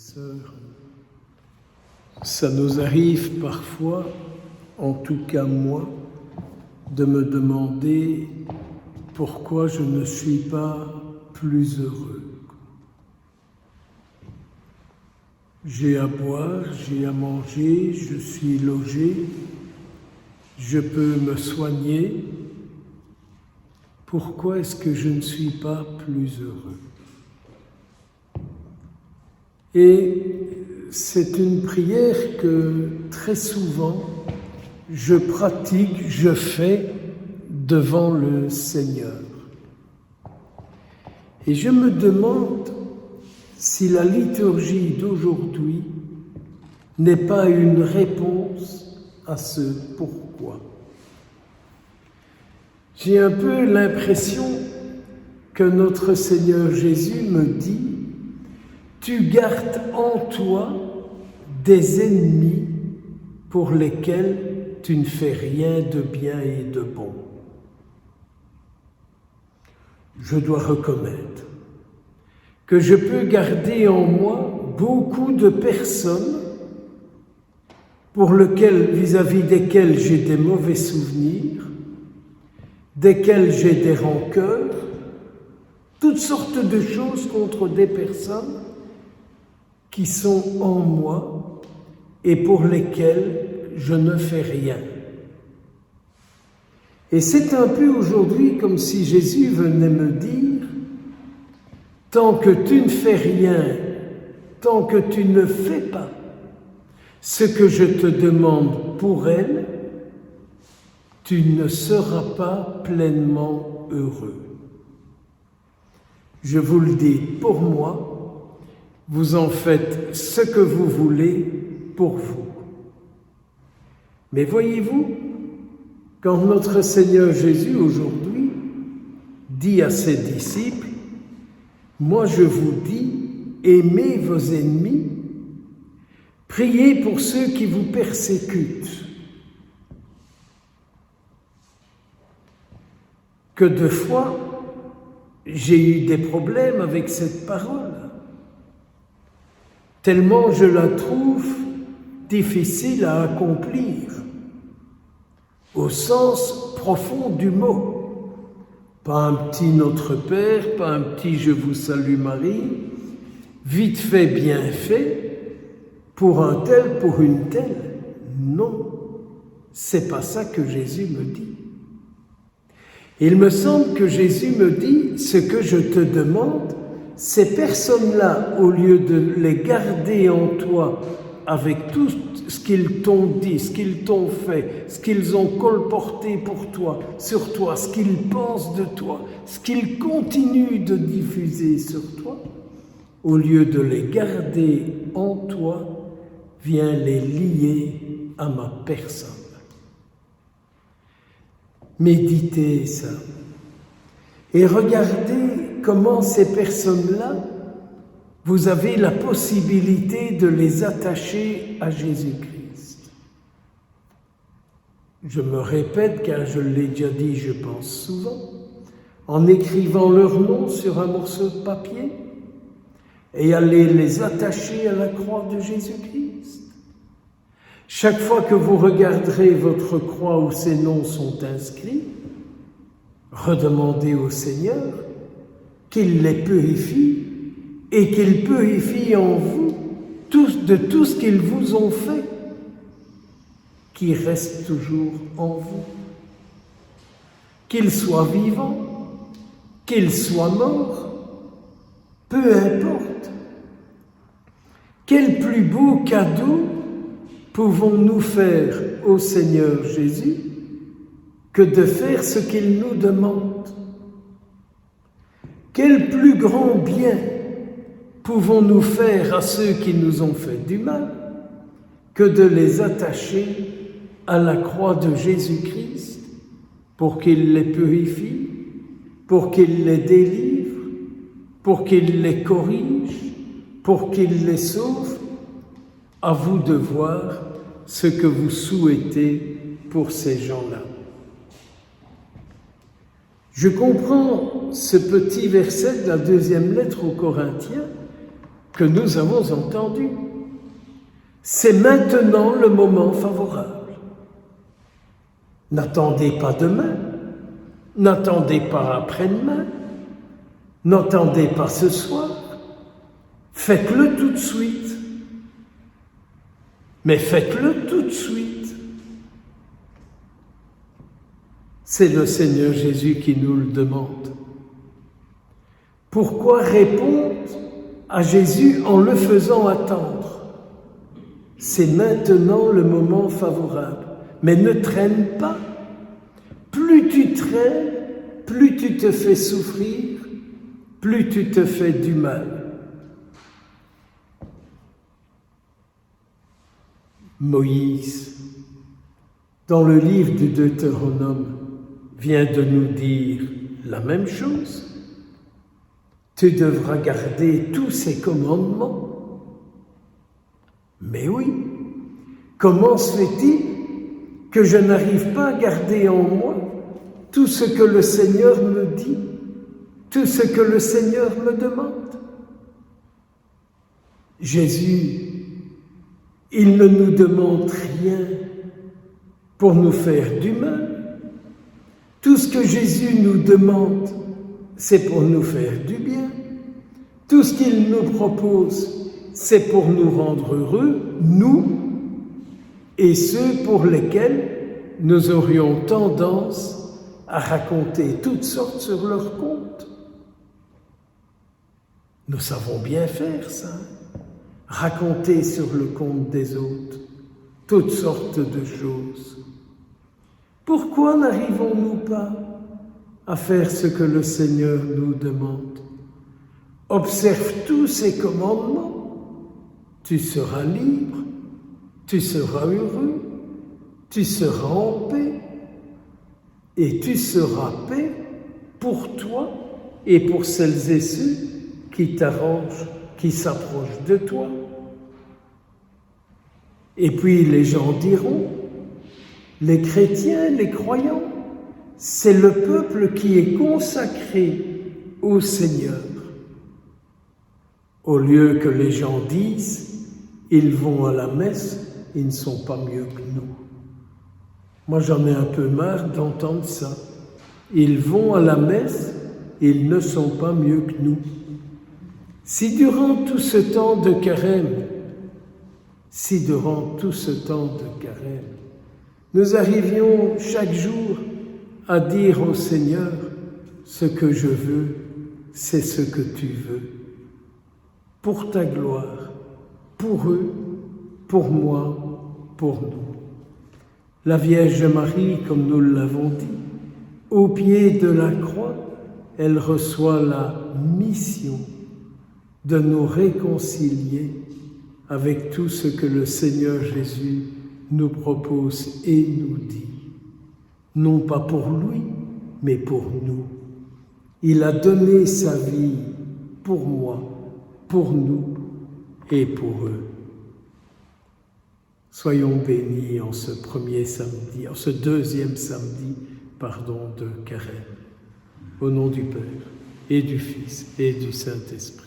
sœurs, ça nous arrive parfois, en tout cas moi, de me demander pourquoi je ne suis pas plus heureux. J'ai à boire, j'ai à manger, je suis logé, je peux me soigner. Pourquoi est-ce que je ne suis pas plus heureux? Et c'est une prière que très souvent je pratique, je fais devant le Seigneur. Et je me demande si la liturgie d'aujourd'hui n'est pas une réponse à ce pourquoi. J'ai un peu l'impression que notre Seigneur Jésus me dit: tu gardes en toi des ennemis pour lesquels tu ne fais rien de bien et de bon. Je dois reconnaître que je peux garder en moi beaucoup de personnes vis-à-vis desquelles j'ai des mauvais souvenirs, desquelles j'ai des rancœurs, toutes sortes de choses contre des personnes qui sont en moi et pour lesquelles je ne fais rien. Et c'est un peu aujourd'hui comme si Jésus venait me dire: tant que tu ne fais rien, tant que tu ne fais pas ce que je te demande pour elle, tu ne seras pas pleinement heureux. Je vous le dis pour moi, vous en faites ce que vous voulez pour vous. Mais voyez-vous, quand notre Seigneur Jésus aujourd'hui dit à ses disciples: moi je vous dis, aimez vos ennemis, priez pour ceux qui vous persécutent. Que de fois, j'ai eu des problèmes avec cette parole, tellement je la trouve difficile à accomplir, au sens profond du mot. Pas un petit Notre Père, pas un petit Je vous salue Marie, vite fait, bien fait, pour un tel, pour une telle. Non, c'est pas ça que Jésus me dit. Il me semble que Jésus me dit: ce que je te demande, ces personnes-là, au lieu de les garder en toi avec tout ce qu'ils t'ont dit, ce qu'ils t'ont fait, ce qu'ils ont colporté pour toi, sur toi, ce qu'ils pensent de toi, ce qu'ils continuent de diffuser sur toi, au lieu de les garder en toi, viens les lier à ma personne. Méditez ça et regardez comment ces personnes-là, vous avez la possibilité de les attacher à Jésus-Christ. Je me répète, car je l'ai déjà dit, je pense souvent, en écrivant leur nom sur un morceau de papier et aller les attacher à la croix de Jésus-Christ. Chaque fois que vous regarderez votre croix où ces noms sont inscrits, redemandez au Seigneur qu'il les purifie et qu'il purifie en vous de tout ce qu'ils vous ont fait, qui reste toujours en vous. Qu'ils soient vivants, qu'ils soient morts, peu importe. Quel plus beau cadeau pouvons-nous faire au Seigneur Jésus que de faire ce qu'il nous demande? Quel plus grand bien pouvons-nous faire à ceux qui nous ont fait du mal que de les attacher à la croix de Jésus-Christ pour qu'il les purifie, pour qu'il les délivre, pour qu'il les corrige, pour qu'il les sauve? À vous de voir ce que vous souhaitez pour ces gens-là. Je comprends ce petit verset de la deuxième lettre aux Corinthiens que nous avons entendu. C'est maintenant le moment favorable. N'attendez pas demain, n'attendez pas après-demain, n'attendez pas ce soir. Faites-le tout de suite. Mais faites-le tout de suite. C'est le Seigneur Jésus qui nous le demande. Pourquoi répondre à Jésus en le faisant attendre? C'est maintenant le moment favorable. Mais ne traîne pas. Plus tu traînes, plus tu te fais souffrir, plus tu te fais du mal. Moïse, dans le livre du Deutéronome, vient de nous dire la même chose. Tu devras garder tous ces commandements. Mais oui, comment se fait-il que je n'arrive pas à garder en moi tout ce que le Seigneur me dit, tout ce que le Seigneur me demande? Jésus, il ne nous demande rien pour nous faire du mal. Tout ce que Jésus nous demande, c'est pour nous faire du bien. Tout ce qu'il nous propose, c'est pour nous rendre heureux, nous, et ceux pour lesquels nous aurions tendance à raconter toutes sortes sur leur compte. Nous savons bien faire ça, raconter sur le compte des autres toutes sortes de choses. Pourquoi n'arrivons-nous pas à faire ce que le Seigneur nous demande? Observe tous ces commandements, tu seras libre, tu seras heureux, tu seras en paix, et tu seras paix pour toi et pour celles et ceux qui t'arrangent, qui s'approchent de toi. Et puis les gens diront, les chrétiens, les croyants, c'est le peuple qui est consacré au Seigneur. Au lieu que les gens disent, ils vont à la messe, ils ne sont pas mieux que nous. Moi, j'en ai un peu marre d'entendre ça. Ils vont à la messe, ils ne sont pas mieux que nous. Si durant tout ce temps de carême, nous arrivions chaque jour à dire au Seigneur, ce que je veux, c'est ce que tu veux. Pour ta gloire, pour eux, pour moi, pour nous. La Vierge Marie, comme nous l'avons dit, au pied de la croix, elle reçoit la mission de nous réconcilier avec tout ce que le Seigneur Jésus nous propose et nous dit. Non pas pour lui, mais pour nous. Il a donné sa vie pour moi, pour nous et pour eux. Soyons bénis en ce deuxième samedi, de carême. Au nom du Père et du Fils et du Saint-Esprit.